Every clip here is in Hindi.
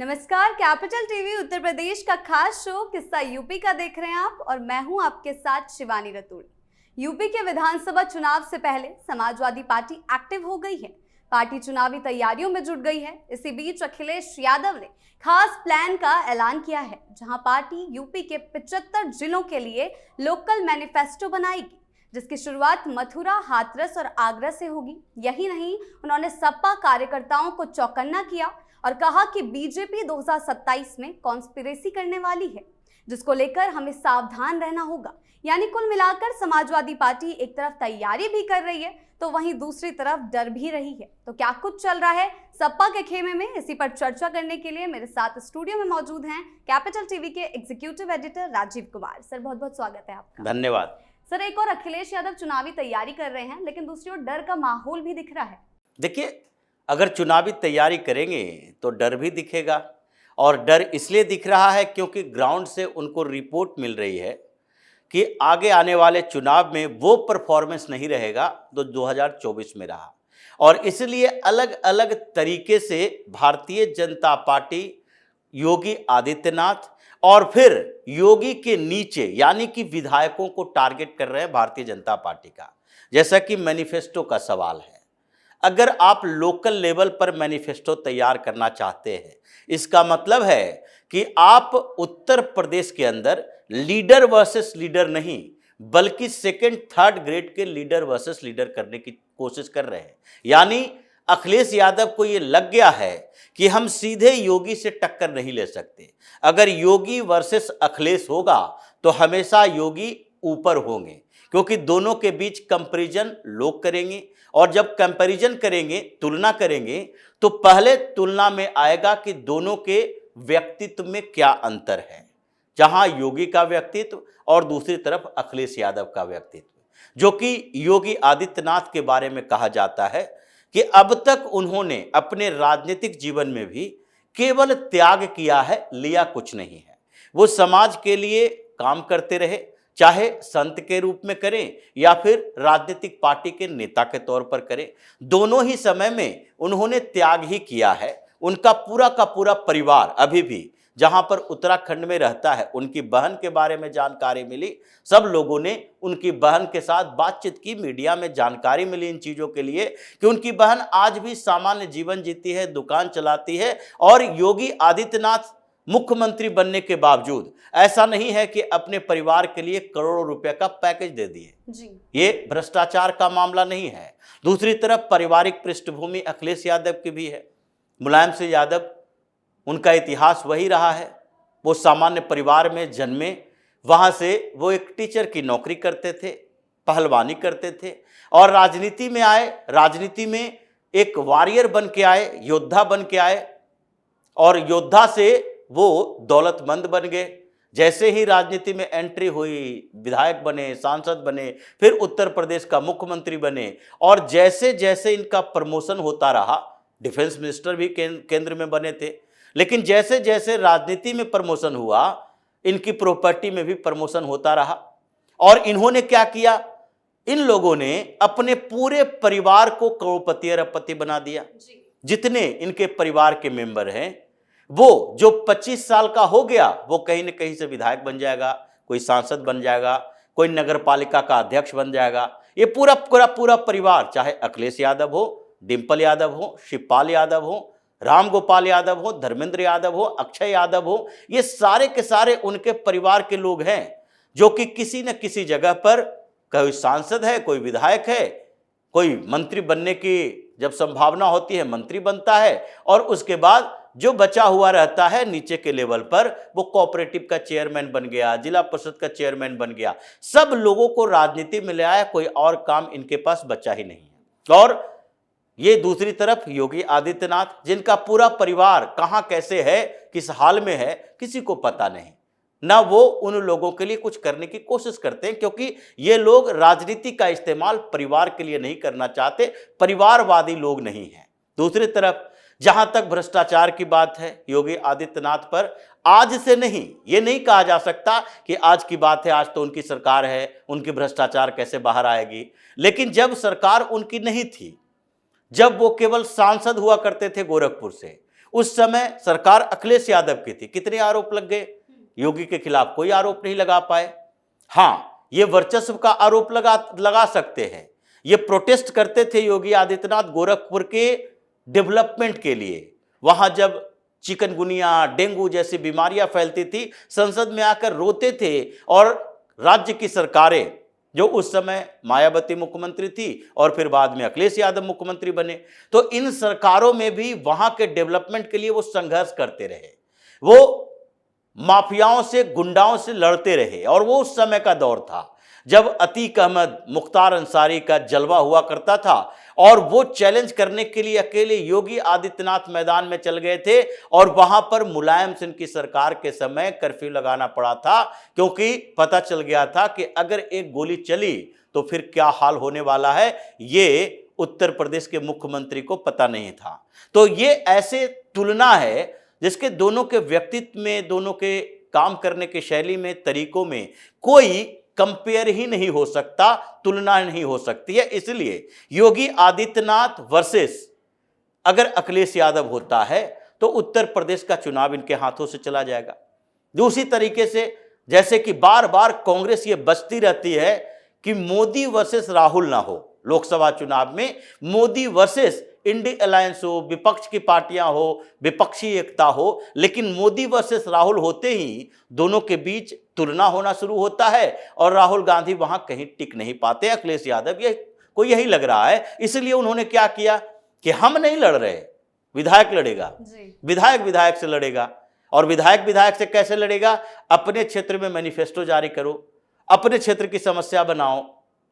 नमस्कार, कैपिटल टीवी उत्तर प्रदेश का खास शो किस्सा यूपी का देख रहे हैं आप और मैं हूं आपके साथ शिवानी रतूड़ी। यूपी के विधानसभा चुनाव से पहले समाजवादी पार्टी एक्टिव हो गई है। पार्टी चुनावी तैयारियों में जुट गई है। इसी बीच अखिलेश यादव ने खास प्लान का ऐलान किया है, जहां पार्टी यूपी के 75 जिलों के लिए लोकल मैनिफेस्टो बनाएगी, जिसकी शुरुआत मथुरा, हाथरस और आगरा से होगी। यही नहीं, उन्होंने सपा कार्यकर्ताओं को चौकन्ना किया और कहा कि बीजेपी 2027 में कॉन्स्पिरेसी करने वाली है, जिसको लेकर हमें सावधान रहना होगा। यानी कुल मिलाकर समाजवादी पार्टी एक तरफ तैयारी भी कर रही है तो वहीं दूसरी तरफ डर भी रही है। तो क्या कुछ चल रहा है सपा के खेमे में, इसी पर चर्चा करने के लिए मेरे साथ स्टूडियो में मौजूद हैं कैपिटल टीवी के executive editor Rajiv Kumar. Sir, बहुत बहुत स्वागत है आपका। धन्यवाद। सर, एक और अखिलेश यादव चुनावी तैयारी कर रहे हैं, लेकिन दूसरी ओर डर का माहौल भी दिख रहा है। देखिए, अगर चुनावी तैयारी करेंगे तो डर भी दिखेगा, और डर इसलिए दिख रहा है क्योंकि ग्राउंड से उनको रिपोर्ट मिल रही है कि आगे आने वाले चुनाव में वो परफॉर्मेंस नहीं रहेगा जो 2024 में रहा, और इसलिए अलग अलग तरीके से भारतीय जनता पार्टी, योगी आदित्यनाथ और फिर योगी के नीचे यानी कि विधायकों को टारगेट कर रहे हैं भारतीय जनता पार्टी का। जैसा कि मैनिफेस्टो का सवाल है, अगर आप लोकल लेवल पर मैनिफेस्टो तैयार करना चाहते हैं, इसका मतलब है कि आप उत्तर प्रदेश के अंदर लीडर वर्सेस लीडर नहीं, बल्कि सेकंड थर्ड ग्रेड के लीडर वर्सेस लीडर करने की कोशिश कर रहे हैं। यानी अखिलेश यादव को ये लग गया है कि हम सीधे योगी से टक्कर नहीं ले सकते। अगर योगी वर्सेस अखिलेश होगा तो हमेशा योगी ऊपर होंगे, क्योंकि दोनों के बीच कंपैरिजन लोग करेंगे, और जब कंपैरिजन करेंगे, तुलना करेंगे, तो पहले तुलना में आएगा कि दोनों के व्यक्तित्व में क्या अंतर है। जहां योगी का व्यक्तित्व और दूसरी तरफ अखिलेश यादव का व्यक्तित्व, जो कि योगी आदित्यनाथ के बारे में कहा जाता है कि अब तक उन्होंने अपने राजनीतिक जीवन में भी केवल त्याग किया है, लिया कुछ नहीं है। वो समाज के लिए काम करते रहे, चाहे संत के रूप में करें या फिर राजनीतिक पार्टी के नेता के तौर पर करें, दोनों ही समय में उन्होंने त्याग ही किया है। उनका पूरा का पूरा परिवार अभी भी जहां पर उत्तराखंड में रहता है, उनकी बहन के बारे में जानकारी मिली, सब लोगों ने उनकी बहन के साथ बातचीत की, मीडिया में जानकारी मिली इन चीज़ों के लिए कि उनकी बहन आज भी सामान्य जीवन जीती है, दुकान चलाती है, और योगी आदित्यनाथ मुख्यमंत्री बनने के बावजूद ऐसा नहीं है कि अपने परिवार के लिए करोड़ों रुपए का पैकेज दे दिए। ये भ्रष्टाचार का मामला नहीं है। दूसरी तरफ पारिवारिक पृष्ठभूमि अखिलेश यादव की भी है। मुलायम सिंह यादव, उनका इतिहास वही रहा है। वो सामान्य परिवार में जन्मे, वहां से वो एक टीचर की नौकरी करते थे, पहलवानी करते थे, और राजनीति में आए। राजनीति में एक वॉरियर बन के आए, योद्धा बन के आए, और योद्धा से वो दौलतमंद बन गए। जैसे ही राजनीति में एंट्री हुई, विधायक बने, सांसद बने, फिर उत्तर प्रदेश का मुख्यमंत्री बने, और जैसे जैसे इनका प्रमोशन होता रहा, डिफेंस मिनिस्टर भी केंद्र में बने थे, लेकिन जैसे जैसे राजनीति में प्रमोशन हुआ, इनकी प्रॉपर्टी में भी प्रमोशन होता रहा। और इन्होंने क्या किया, इन लोगों ने अपने पूरे परिवार को करोड़पति अरबपति बना दिया। जितने इनके परिवार के मेंबर हैं, वो जो 25 साल का हो गया, वो कहीं न कहीं से विधायक बन जाएगा, कोई सांसद बन जाएगा, कोई नगर पालिका का अध्यक्ष बन जाएगा। ये पूरा पूरा पूरा परिवार, चाहे अखिलेश यादव हो, डिंपल यादव हो, शिवपाल यादव हो, राम गोपाल यादव हो, धर्मेंद्र यादव हो, अक्षय यादव हो, ये सारे के सारे उनके परिवार के लोग हैं, जो कि किसी न किसी जगह पर कोई सांसद है, कोई विधायक है, कोई मंत्री बनने की जब संभावना होती है मंत्री बनता है, और उसके बाद जो बचा हुआ रहता है नीचे के लेवल पर, वो कोऑपरेटिव का चेयरमैन बन गया, जिला परिषद का चेयरमैन बन गया। सब लोगों को राजनीति में ले आया, कोई और काम इनके पास बचा ही नहीं है। और ये दूसरी तरफ योगी आदित्यनाथ, जिनका पूरा परिवार कहां कैसे है, किस हाल में है, किसी को पता नहीं, ना वो उन लोगों के लिए कुछ करने की कोशिश करते हैं, क्योंकि ये लोग राजनीति का इस्तेमाल परिवार के लिए नहीं करना चाहते, परिवारवादी लोग नहीं हैं। दूसरी तरफ जहां तक भ्रष्टाचार की बात है, योगी आदित्यनाथ पर आज से नहीं, ये नहीं कहा जा सकता कि आज की बात है, आज तो उनकी सरकार है, उनकी भ्रष्टाचार कैसे बाहर आएगी। लेकिन जब सरकार उनकी नहीं थी, जब वो केवल सांसद हुआ करते थे गोरखपुर से, उस समय सरकार अखिलेश यादव की थी, कितने आरोप लग गए? योगी के खिलाफ कोई आरोप नहीं लगा पाए। हाँ, ये वर्चस्व का आरोप लगा सकते हैं। ये प्रोटेस्ट करते थे योगी आदित्यनाथ गोरखपुर के डेवलपमेंट के लिए। वहां जब चिकनगुनिया, डेंगू जैसी बीमारियां फैलती थी, संसद में आकर रोते थे। और राज्य की सरकारें, जो उस समय मायावती मुख्यमंत्री थी और फिर बाद में अखिलेश यादव मुख्यमंत्री बने, तो इन सरकारों में भी वहां के डेवलपमेंट के लिए वो संघर्ष करते रहे, वो माफियाओं से, गुंडाओं से लड़ते रहे। और वो उस समय का दौर था जब अतीक अहमद, मुख्तार अंसारी का जलवा हुआ करता था, और वो चैलेंज करने के लिए अकेले योगी आदित्यनाथ मैदान में चल गए थे। और वहां पर मुलायम सिंह की सरकार के समय कर्फ्यू लगाना पड़ा था, क्योंकि पता चल गया था कि अगर एक गोली चली तो फिर क्या हाल होने वाला है, ये उत्तर प्रदेश के मुख्यमंत्री को पता नहीं था। तो ये ऐसे तुलना है जिसके दोनों के व्यक्तित्व में, दोनों के काम करने की शैली में, तरीकों में कोई कंपेयर ही नहीं हो सकता, तुलना नहीं हो सकती है। इसलिए योगी आदित्यनाथ वर्सेस अगर अखिलेश यादव होता है तो उत्तर प्रदेश का चुनाव इनके हाथों से चला जाएगा। दूसरी तरीके से, जैसे कि बार बार कांग्रेस ये बचती रहती है कि मोदी वर्सेस राहुल ना हो, लोकसभा चुनाव में मोदी वर्सेस इंडी अलायंस हो, विपक्ष की पार्टियां हो, विपक्षी एकता हो, लेकिन मोदी वर्सेस राहुल होते ही दोनों के बीच तुलना होना शुरू होता है और राहुल गांधी वहां कहीं टिक नहीं पाते। अखिलेश यादव ये को यही लग रहा है, इसलिए उन्होंने क्या किया कि हम नहीं लड़ रहे, विधायक लड़ेगा, विधायक से लड़ेगा। और विधायक से कैसे लड़ेगा? अपने क्षेत्र में मैनिफेस्टो जारी करो, अपने क्षेत्र की समस्या बनाओ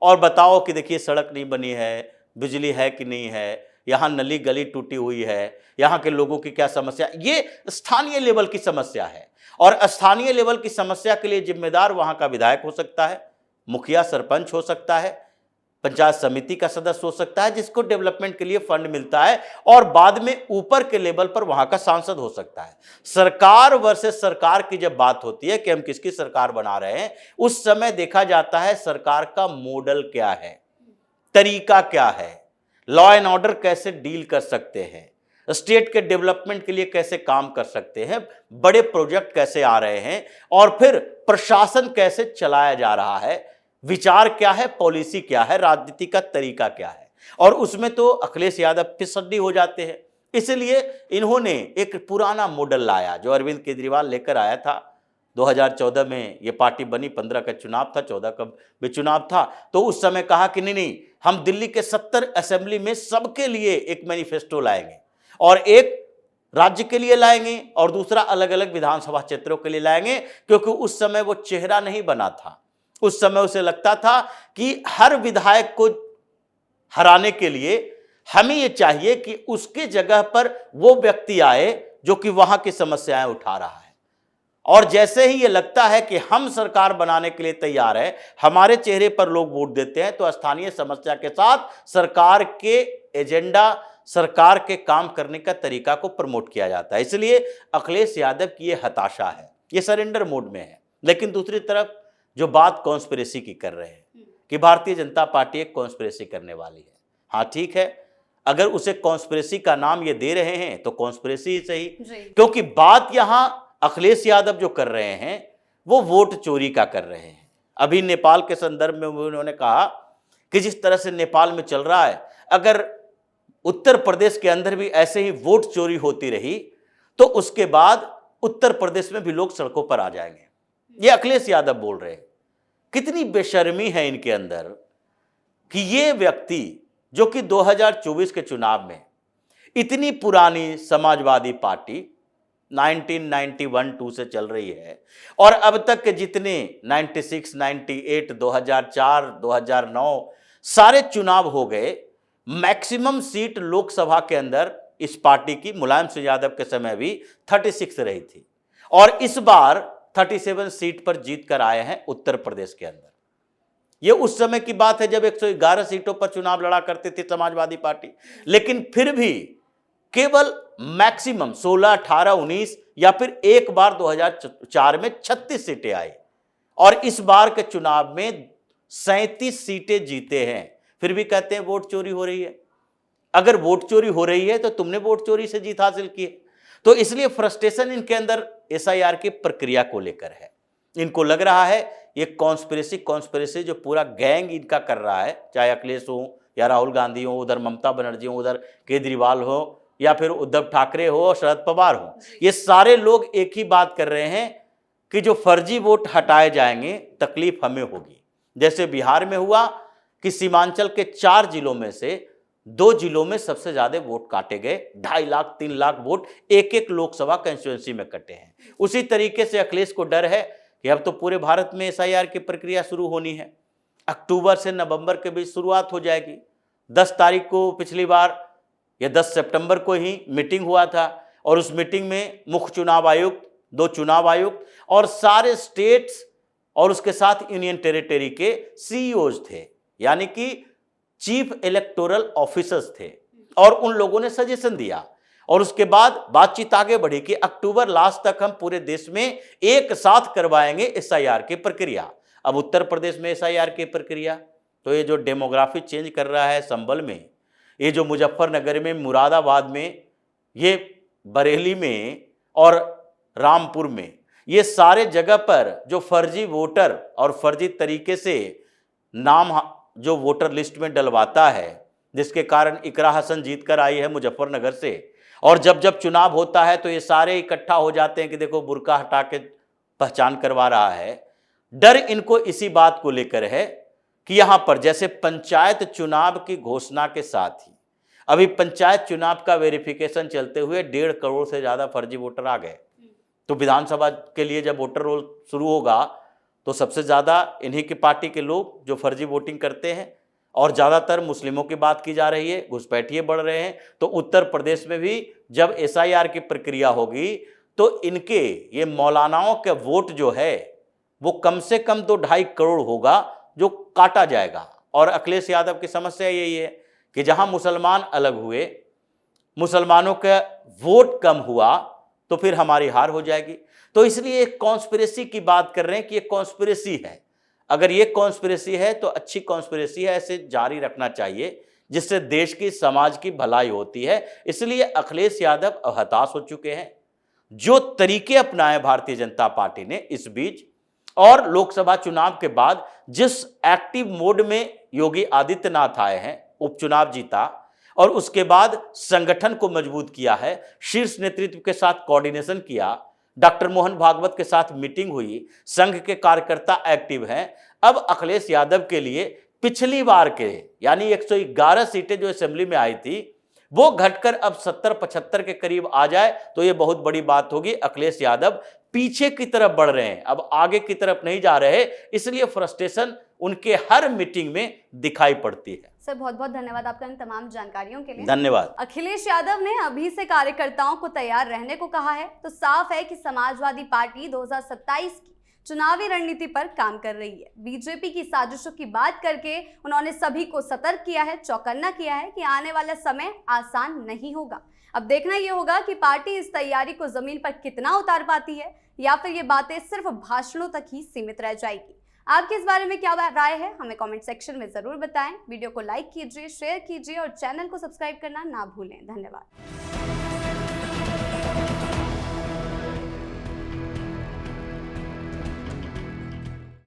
और बताओ कि देखिए सड़क नहीं बनी है, बिजली है कि नहीं है, यहाँ नली गली टूटी हुई है, यहाँ के लोगों की क्या समस्या। ये स्थानीय लेवल की समस्या है और स्थानीय लेवल की समस्या के लिए जिम्मेदार वहाँ का विधायक हो सकता है, मुखिया सरपंच हो सकता है, पंचायत समिति का सदस्य हो सकता है, जिसको डेवलपमेंट के लिए फंड मिलता है, और बाद में ऊपर के लेवल पर वहां का सांसद हो सकता है। सरकार वर्सेस सरकार की जब बात होती है कि हम किसकी सरकार बना रहे हैं, उस समय देखा जाता है सरकार का मॉडल क्या है, तरीका क्या है, लॉ एंड ऑर्डर कैसे डील कर सकते हैं, स्टेट के डेवलपमेंट के लिए कैसे काम कर सकते हैं, बड़े प्रोजेक्ट कैसे आ रहे हैं, और फिर प्रशासन कैसे चलाया जा रहा है, विचार क्या है, पॉलिसी क्या है, राजनीति का तरीका क्या है। और उसमें तो अखिलेश यादव फिसड्डी हो जाते हैं। इसलिए इन्होंने एक पुराना मॉडल लाया जो अरविंद केजरीवाल लेकर आया था। 2014 में ये पार्टी बनी, 15 का चुनाव था, 14 का भी चुनाव था, तो उस समय कहा कि नहीं, हम दिल्ली के 70 असेंबली में सबके लिए एक मैनिफेस्टो लाएंगे, और एक राज्य के लिए लाएंगे और दूसरा अलग अलग विधानसभा क्षेत्रों के लिए लाएंगे, क्योंकि उस समय वो चेहरा नहीं बना था। उस समय उसे लगता था कि हर विधायक को हराने के लिए हमें यह चाहिए कि उसके जगह पर वो व्यक्ति आए जो कि वहां की समस्याएं उठा रहा है। और जैसे ही ये लगता है कि हम सरकार बनाने के लिए तैयार है, हमारे चेहरे पर लोग वोट देते हैं, तो स्थानीय समस्या के साथ सरकार के एजेंडा, सरकार के काम करने का तरीका को प्रमोट किया जाता है। इसलिए अखिलेश यादव की ये हताशा है, ये सरेंडर मोड में है। लेकिन दूसरी तरफ जो बात कॉन्स्पिरेसी की कर रहे हैं कि भारतीय जनता पार्टी एक कॉन्स्पिरेसी करने वाली है, हाँ ठीक है, अगर उसे कॉन्स्पिरेसी का नाम ये दे रहे हैं तो कॉन्स्पिरेसी ही सही, क्योंकि बात यहां अखिलेश यादव जो कर रहे हैं वो वोट चोरी का कर रहे हैं। अभी नेपाल के संदर्भ में उन्होंने कहा कि जिस तरह से नेपाल में चल रहा है, अगर उत्तर प्रदेश के अंदर भी ऐसे ही वोट चोरी होती रही तो उसके बाद उत्तर प्रदेश में भी लोग सड़कों पर आ जाएंगे। ये अखिलेश यादव बोल रहे हैं। कितनी बेशर्मी है इनके अंदर कि ये व्यक्ति जो कि 2024 के चुनाव में इतनी पुरानी समाजवादी पार्टी 1991-2 से चल रही है, और अब तक के जितने 96, 98, 2004, 2009 सारे चुनाव हो गए, मैक्सिमम सीट लोकसभा के अंदर इस पार्टी की मुलायम सिंह यादव के समय भी 36 रही थी, और इस बार 37 सीट पर जीत कर आए हैं उत्तर प्रदेश के अंदर। यह उस समय की बात है जब 111 सीटों पर चुनाव लड़ा करती थी समाजवादी पार्टी, लेकिन फिर भी केवल मैक्सिमम 16, 18, 19 या फिर एक बार 2004 में 36 सीटें आई, और इस बार के चुनाव में 37 सीटें जीते हैं। फिर भी कहते हैं वोट चोरी हो रही है। अगर वोट चोरी हो रही है तो तुमने वोट चोरी से जीत हासिल की है। तो इसलिए फ्रस्ट्रेशन इनके अंदर एसआईआर की प्रक्रिया को लेकर है। इनको लग रहा है ये कॉन्स्पिरेसी जो पूरा गैंग इनका कर रहा है, चाहे अखिलेश हो या राहुल गांधी हो, उधर ममता बनर्जी हो, उधर केजरीवाल हो या फिर उद्धव ठाकरे हो और शरद पवार हो, ये सारे लोग एक ही बात कर रहे हैं कि जो फर्जी वोट हटाए जाएंगे तकलीफ हमें होगी। जैसे बिहार में हुआ कि सीमांचल के 4 जिलों में से 2 जिलों में सबसे ज्यादा वोट काटे गए, 2.5 लाख 3 लाख वोट एक एक लोकसभा कंस्टिट्यूंसी में कटे हैं। उसी तरीके से अखिलेश को डर है कि अब तो पूरे भारत में एसआईआर की प्रक्रिया शुरू होनी है, अक्टूबर से नवंबर के बीच शुरुआत हो जाएगी। 10 तारीख को पिछली बार या 10 सितंबर को ही मीटिंग हुआ था और उस मीटिंग में मुख्य चुनाव आयुक्त, 2 चुनाव आयुक्त और सारे स्टेट्स और उसके साथ यूनियन टेरिटरी के सीईओज थे, यानी कि चीफ इलेक्टोरल ऑफिसर्स थे, और उन लोगों ने सजेशन दिया और उसके बाद बातचीत आगे बढ़ी कि अक्टूबर लास्ट तक हम पूरे देश में एक साथ करवाएंगे एसआईआर की प्रक्रिया। अब उत्तर प्रदेश में एसआईआर की प्रक्रिया, तो ये जो डेमोग्राफी चेंज कर रहा है संभल में, ये जो मुजफ्फरनगर में, मुरादाबाद में, ये बरेली में और रामपुर में, ये सारे जगह पर जो फर्जी वोटर और फर्जी तरीके से नाम जो वोटर लिस्ट में डलवाता है, जिसके कारण इकरा हसन जीत कर आई है मुजफ्फरनगर से, और जब जब चुनाव होता है तो ये सारे इकट्ठा हो जाते हैं कि देखो बुर्का हटा के पहचान करवा रहा है। डर इनको इसी बात को लेकर है कि यहां पर जैसे पंचायत चुनाव की घोषणा के साथ ही अभी पंचायत चुनाव का वेरिफिकेशन चलते हुए 1.5 करोड़ से ज्यादा फर्जी वोटर आ गए। तो विधानसभा के लिए जब वोटर रोल शुरू होगा तो सबसे ज्यादा इन्हीं की पार्टी के लोग जो फर्जी वोटिंग करते हैं, और ज्यादातर मुस्लिमों की बात की जा रही है, घुसपैठिए बढ़ रहे हैं। तो उत्तर प्रदेश में भी जब एसआईआर की प्रक्रिया होगी तो इनके ये मौलानाओं के वोट जो है वो कम से कम 2-2.5 करोड़ होगा जो काटा जाएगा। और अखिलेश यादव की समस्या यही है कि जहां मुसलमान अलग हुए, मुसलमानों का वोट कम हुआ, तो फिर हमारी हार हो जाएगी। तो इसलिए एक कॉन्स्पिरेसी की बात कर रहे हैं कि ये कॉन्स्पिरेसी है। अगर ये कॉन्स्पिरेसी है तो अच्छी कॉन्स्पिरेसी है, ऐसे जारी रखना चाहिए, जिससे देश की, समाज की भलाई होती है। इसलिए अखिलेश यादव अब हताश हो चुके हैं। जो तरीके अपनाए भारतीय जनता पार्टी ने इस बीच, और लोकसभा चुनाव के बाद जिस एक्टिव मोड में योगी आदित्यनाथ आए हैं, उपचुनाव जीता और उसके बाद संगठन को मजबूत किया है, शीर्ष नेतृत्व के साथ कोऑर्डिनेशन किया, डॉक्टर मोहन भागवत के साथ मीटिंग हुई, संघ के कार्यकर्ता एक्टिव हैं। अब अखिलेश यादव के लिए पिछली बार के यानी 111 सीटें जो असेंबली में आई थी वो घटकर अब 70-75 के करीब आ जाए तो ये बहुत बड़ी बात होगी। अखिलेश यादव पीछे की तरफ बढ़ रहे हैं, अब आगे की तरफ नहीं जा रहे, इसलिए फ्रस्ट्रेशन उनके हर मीटिंग में दिखाई पड़ती है। सर बहुत बहुत धन्यवाद आपका इन तमाम जानकारियों के लिए। धन्यवाद। अखिलेश यादव ने अभी से कार्यकर्ताओं को तैयार रहने को कहा है, तो साफ है कि समाजवादी पार्टी 2027 की चुनावी रणनीति पर काम कर रही है। बीजेपी की साजिशों की बात करके उन्होंने सभी को सतर्क किया है, चौकन्ना किया है कि आने वाला समय आसान नहीं होगा। अब देखना यह होगा कि पार्टी इस तैयारी को जमीन पर कितना उतार पाती है, या फिर ये बातें सिर्फ भाषणों तक ही सीमित रह जाएगी। आपकी इस बारे में क्या राय है, हमें कमेंट सेक्शन में जरूर बताएं। वीडियो को लाइक कीजिए, शेयर कीजिए और चैनल को सब्सक्राइब करना ना भूलें। धन्यवाद।